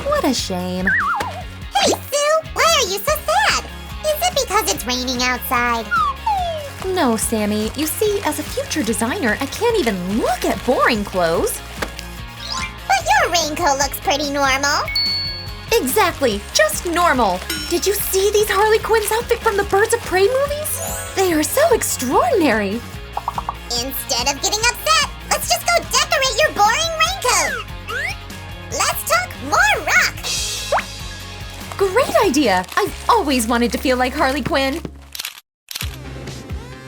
What a shame. Hey, Sue! Why are you so sad? Is it because it's raining outside? No, Sammy. You see, as a future designer, I can't even look at boring clothes. But your raincoat looks pretty normal. Exactly, just normal. Did you see these Harley Quinn's outfit from the Birds of Prey movies? They are so extraordinary. Instead of getting upset, let's just go decorate your boring raincoat. Let's talk more rock. Great idea. I've always wanted to feel like Harley Quinn.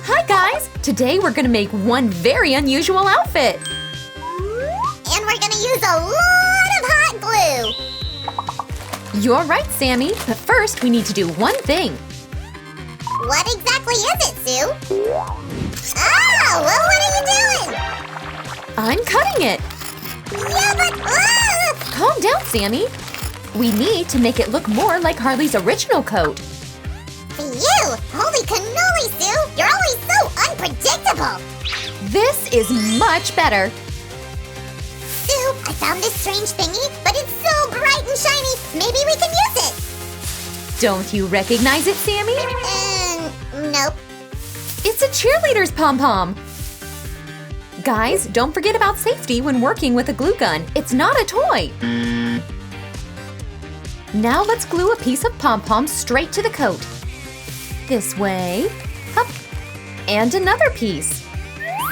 Hi guys, today we're gonna make one very unusual outfit. And we're gonna use a lot of hot glue. You're right, Sammy, but first we need to do one thing. What exactly is it, Sue? Oh, well, what are you doing? I'm cutting it. Yeah, but... Calm down, Sammy. We need to make it look more like Harley's original coat. You! Holy cannoli, Sue! You're always so unpredictable! This is much better. Sue, I found this strange thingy, but it's so bright and shiny. Maybe we can use it. Don't you recognize it, Sammy? Nope. It's a cheerleader's pom-pom. Guys, don't forget about safety when working with a glue gun. It's not a toy. Now let's glue a piece of pom-pom straight to the coat. This way, up, and another piece.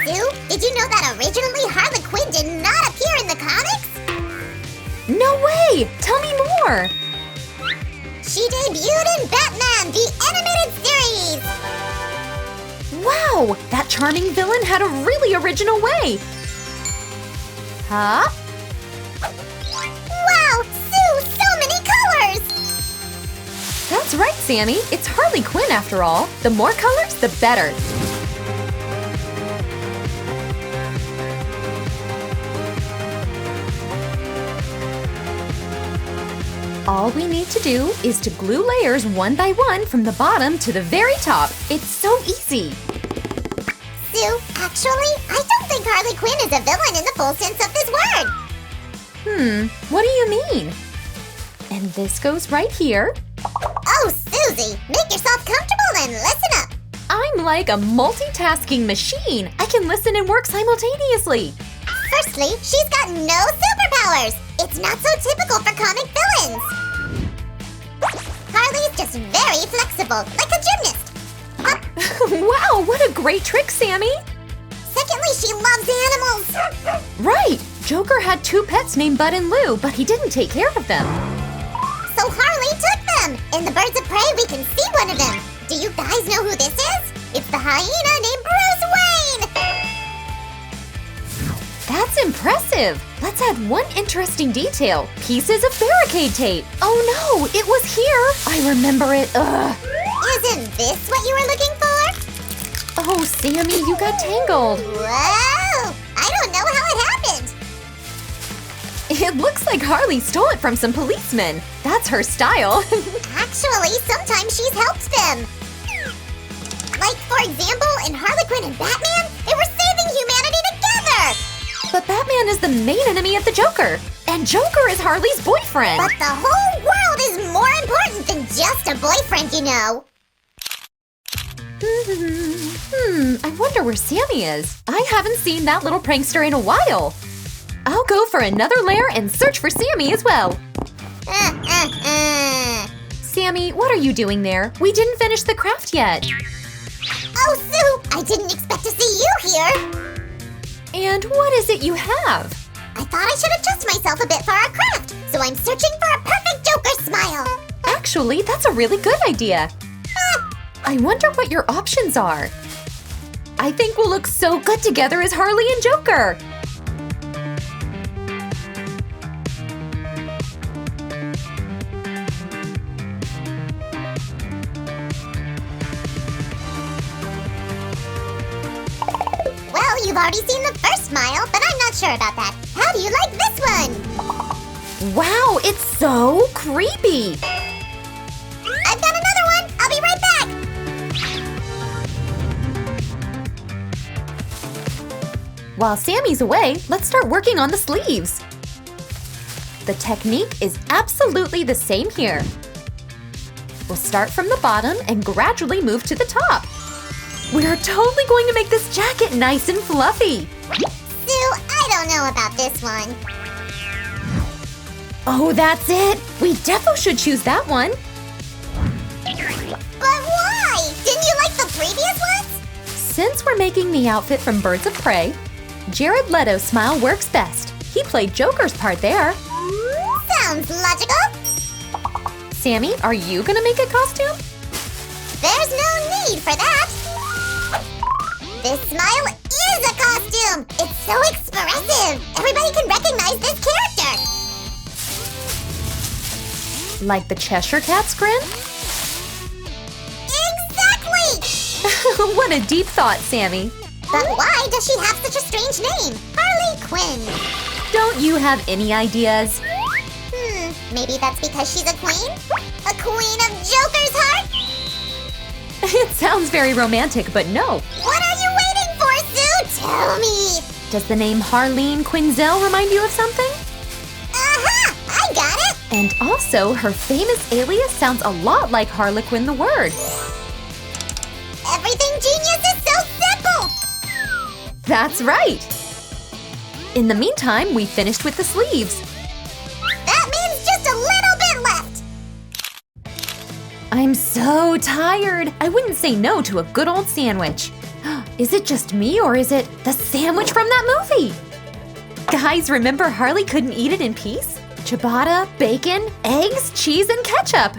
Sue, did you know that originally Harley Quinn did not appear in the comics? No way! Tell me more! She debuted in Batman, the animated series! Wow! That charming villain had a really original way! Huh? Wow! Sue, so many colors! That's right, Sammy. It's Harley Quinn after all. The more colors, the better. All we need to do is to glue layers one by one from the bottom to the very top. It's so easy. Sue, actually, I don't think Harley Quinn is a villain in the full sense of this word. What do you mean? And this goes right here. Oh, Susie, make yourself comfortable and listen up. I'm like a multitasking machine. I can listen and work simultaneously. Firstly, she's got no superpowers. It's not so typical for comic villains. Harley's just very flexible, like a gymnast. Wow, what a great trick, Sammy! Secondly, she loves animals. Right! Joker had 2 pets named Bud and Lou, but he didn't take care of them. So Harley took them. In the Birds of Prey, we can see one of them. Do you guys know who this is? It's the hyena named Bruce Wayne. That's impressive! Let's add one interesting detail. Pieces of barricade tape. Oh no, it was here! I remember it, ugh! Isn't this what you were looking for? Oh, Sammy, you got tangled. Whoa! I don't know how it happened. It looks like Harley stole it from some policemen. That's her style. Actually, sometimes she's helped them. Like, for example, in Harley Quinn and Batman, they were saving humanity together. But Batman is the main enemy of the Joker. And Joker is Harley's boyfriend. But the whole world is more important than just a boyfriend, you know. I wonder where Sammy is. I haven't seen that little prankster in a while. I'll go for another layer and search for Sammy as well. Sammy, what are you doing there? We didn't finish the craft yet. Oh, Sue, I didn't expect to see you here. And what is it you have? I thought I should adjust myself a bit for our craft, so I'm searching for a perfect Joker smile. Actually, that's a really good idea. I wonder what your options are. I think we'll look so good together as Harley and Joker. Well, you've already seen the first smile, but I'm not sure about that. How do you like this one? Wow, it's so creepy. I've got another one. I'll be right back. While Sammy's away, let's start working on the sleeves. The technique is absolutely the same here. We'll start from the bottom and gradually move to the top. We are totally going to make this jacket nice and fluffy. Sue, I don't know about this one. Oh, that's it! We defo should choose that one. But why? Didn't you like the previous ones? Since we're making the outfit from Birds of Prey, Jared Leto's smile works best. He played Joker's part there. Sounds logical. Sammy, are you gonna make a costume? There's no need for that. This smile is a costume. It's so expressive. Everybody can recognize this character. Like the Cheshire Cat's grin? Exactly! What a deep thought, Sammy. But why does she have such a strange name? Harley Quinn. Don't you have any ideas? Maybe that's because she's a queen? A queen of Joker's heart? It sounds very romantic, but no. What are you waiting for, Sue? Tell me. Does the name Harleen Quinzel remind you of something? Aha! I got it! And also, her famous alias sounds a lot like Harlequin the word. Everything genius is so simple! That's right! In the meantime, we finished with the sleeves. That means just a little bit left! I'm so tired. I wouldn't say no to a good old sandwich. Is it just me or is it the sandwich from that movie? Guys, remember Harley couldn't eat it in peace? Ciabatta, bacon, eggs, cheese, and ketchup.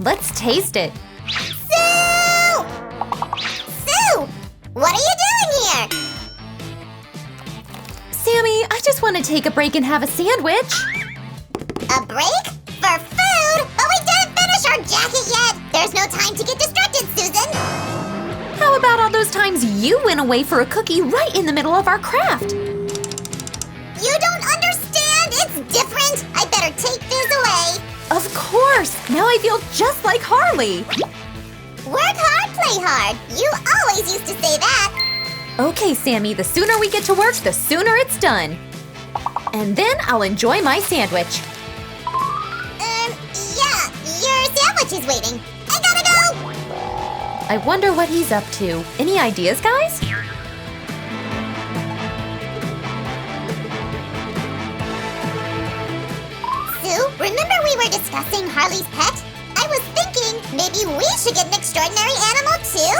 Let's taste it. Sue! Sue! What are you doing here? Sammy, I just want to take a break and have a sandwich. A break? For food? But we didn't finish our jacket yet! There's no time to get distracted, Susan! How about all those times you went away for a cookie right in the middle of our craft? You don't understand! It's different! I better take this away! Of course! Now I feel just like Harley! Work hard, play hard! You always used to say that! Okay, Sammy, the sooner we get to work, the sooner it's done. And then I'll enjoy my sandwich. Yeah, your sandwich is waiting. I gotta go! I wonder what he's up to. Any ideas, guys? Sue, remember we were discussing Harley's pet? I was thinking maybe we should get an extraordinary animal too?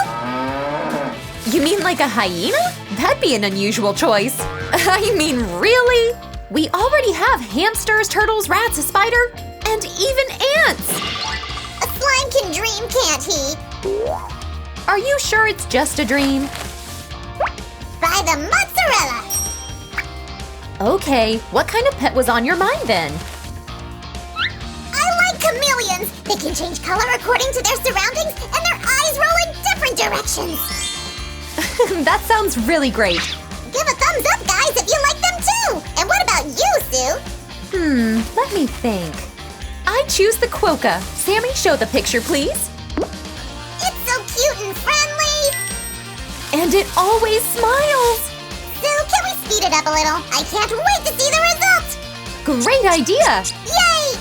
You mean like a hyena? That'd be an unusual choice. I mean, really? We already have hamsters, turtles, rats, a spider, and even ants! A slime can dream, can't he? Are you sure it's just a dream? By the mozzarella! Okay, what kind of pet was on your mind then? I like chameleons! They can change color according to their surroundings, and their eyes roll in different directions! That sounds really great. Give a thumbs up, guys, if you like them too! And what about you, Sue? Let me think. I choose the quokka. Sammy, show the picture, please. It's so cute and friendly! And it always smiles. Sue, can we speed it up a little? I can't wait to see the result! Great idea. Yay!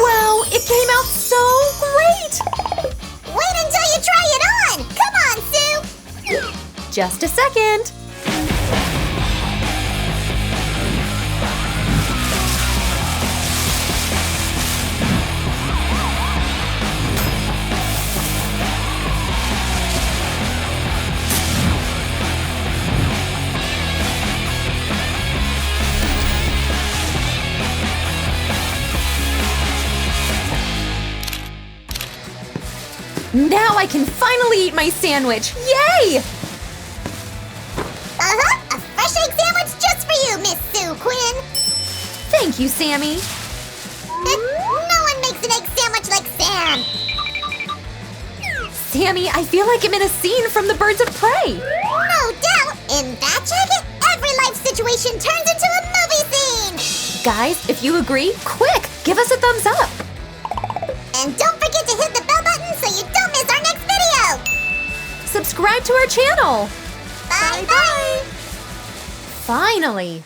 Wow, it came out so great. Wait until you try it on! Come on, Sue! Just a second. Now I can finally eat my sandwich! Yay! A fresh egg sandwich just for you, Miss Sue Quinn! Thank you, Sammy. No one makes an egg sandwich like Sam! Sammy, I feel like I'm in a scene from the Birds of Prey. No doubt! In that jacket, every life situation turns into a movie scene! Guys, if you agree, quick, give us a thumbs up. And don't forget to hit the bell button so you don't miss our next video! Subscribe subscribe to our channel. Bye-bye! Finally!